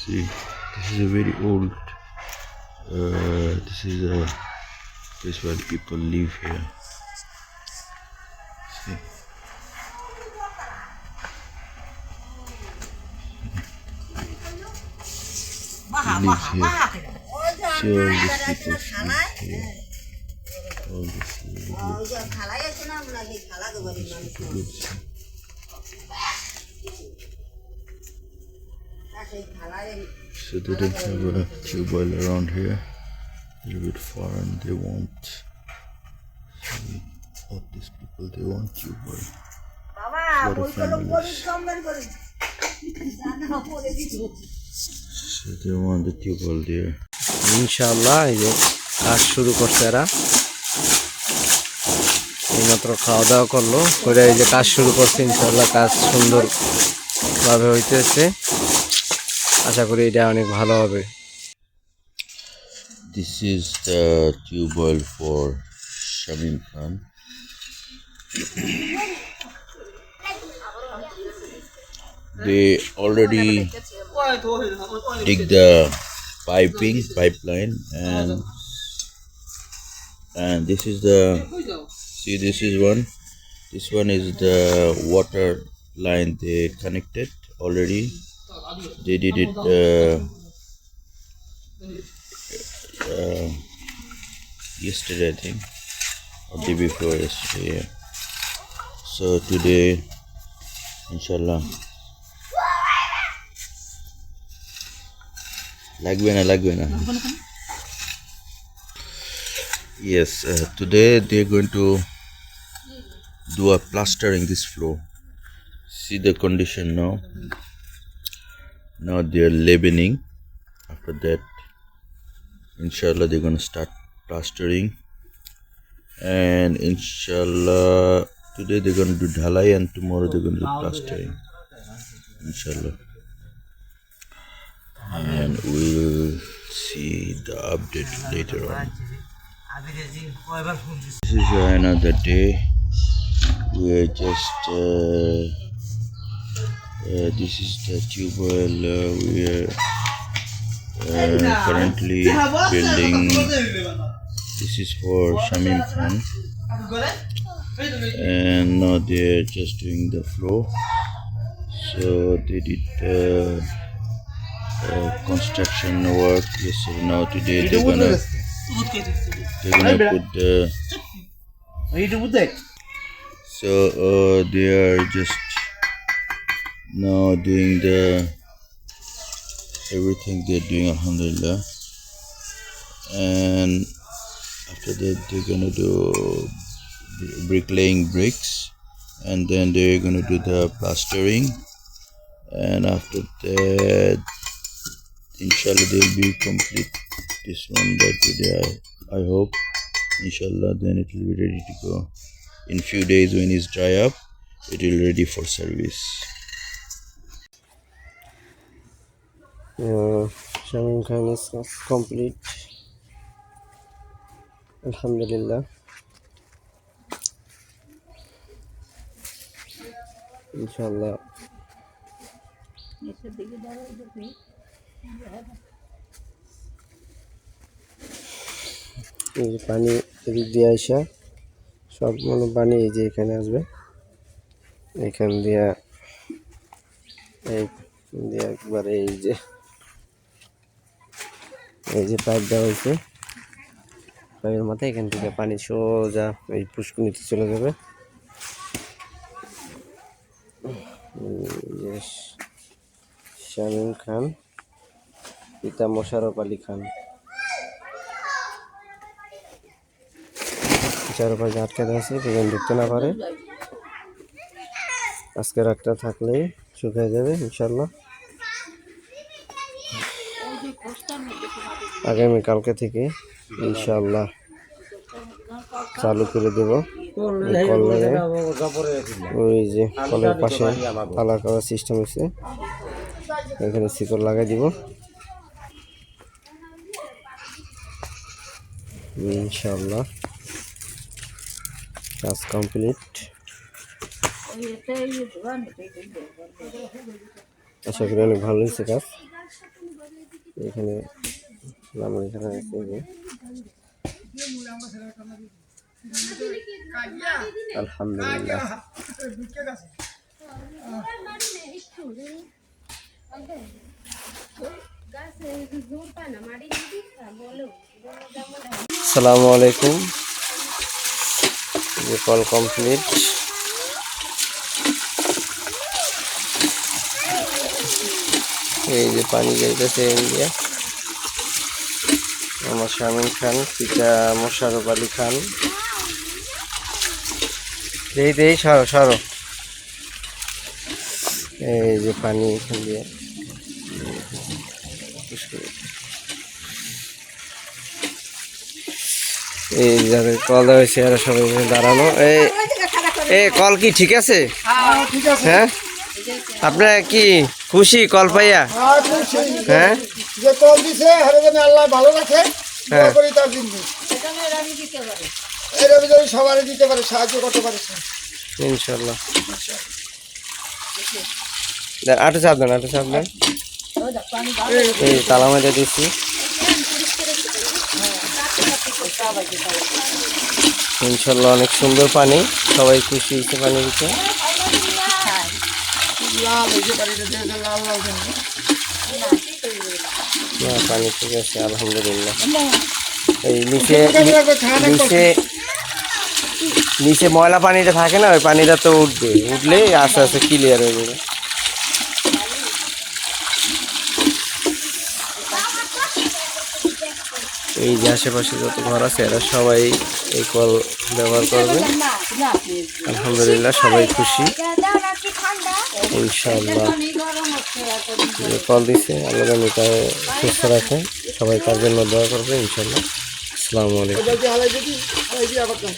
See, this is a very old. This is a place where people live here. See. He lives here. See all these people live here. All this so they don't have a tube oil around here. A little bit foreign. They want. See, all these people, they want tube oil. A lot of families. So they want the tube oil there. ইনশাআল্লাহ এই যে কাজ শুরু করছে এরা এইমাত্র খাওয়া দাওয়া করলো করে এই যে কাজ শুরু করছে ইনশাআল্লাহ কাজ সুন্দরভাবে হইতেছে আশা করি এটা অনেক ভালো হবে This is the tube oil for Shamim Khan. They already dig the pipeline and this is the see this is one. This one is the water line they connected already. They did it yesterday, I think, or day before yesterday. Yeah. So today, inshallah, lagbe na. Yes, today they're going to do a plastering this floor. See the condition now. Now they're leavening. After that, inshallah, they're going to start plastering. And inshallah, today they're going to do dhalai and tomorrow they're going to do plastering. Inshallah. And we'll see the update later on. This is another day. We are just this is the tube oil we are currently building. This is for Shamim Khan, and now they are just doing the floor. So they did construction work yesterday. Now today they're gonna put the. So they are just now doing the everything they're doing, alhamdulillah. And after that they're gonna do bricklaying bricks, and then they're gonna do the plastering, and after that inshallah they'll be complete this one by today. I hope, inshallah, then it will be ready to go. In few days when it's dry up, it will be ready for service. Shamim Khan is complete. Alhamdulillah. Inshallah. এই যে পানি এদিক দিয়ে আসা সব মানে পানি এই যে এখানে আসবে এখান দিয়ে একবারে এই যে পাইপ দেওয়া হয়েছে পাইপের মাথায় এখান থেকে পানি সোজা এই পুষ্কুনিতে চলে যাবে শামীম খান পিতা মোশাররফ আলী খান চারপাশে আটকে আছে যেন ঢুকতে না পারে আজকে রাতটা থাকলেই শুকিয়ে যাবে ইনশাআল্লাহ আগামী কালকে থেকে ইনশাআল্লাহ চালু করে দেব ওই যে কলের পাশে তালা করার সিস্টেম আছে এখানে শিকড় লাগাই দিব ইনশাআল্লাহ কাজ কমপ্লিট আশা করি অনেক ভালো হয়েছে কাজ এখানে নাম লেখা আছে যে আলহামদুলিল্লাহ। আসসালামু আলাইকুম। যে কল কমপ্লিট। এই যে পানি যাইতেছে ইন্ডিয়া। আমার শামিম খান, পিতা মোশাররফ আলী খান। দেই সরো সরো। এই যে পানি এখান দিয়ে এই যাদের কল দেওয়া হয়েছে এরা সবাই এখানে দাঁড়ানো। এই কল কি ঠিক আছে? হ্যাঁ, আপনারা কি খুশি কল পাইয়া? হ্যাঁ, যে কল দিছে আল্লাহ ভালো রাখে, হ্যাঁ, তার জিনিস এরকম যদি সবারই দিতে পারে, সাহায্য করতে পারে ইনশাল্লাহ। আটু চাপ দেন, আটু চাপ দেন। এই তালা মাঝে দিচ্ছি। ইনশাল্লাহ অনেক সুন্দর পানি, সবাই খুশি হয়েছে পানি দিতে। না, পানি ঠিক আছে আলহামদুলিল্লাহ। এই নিচে নিচে নিচে ময়লা পানিটা থাকে না, ওই পানিটা তো উঠবে, উঠলে আস্তে আস্তে ক্লিয়ার হয়ে যাবে। এই যে আশেপাশে যত ঘর আছে এরা সবাই এই কল ব্যবহার করবে। আলহামদুলিল্লাহ সবাই খুশি ইনশাআল্লাহ। যে কল দিছে আল্লাহ যেন তাকে সুস্থ রাখে, সবাই তার জন্য দোয়া করবে ইনশাআল্লাহ। আসসালামু আলাইকুম।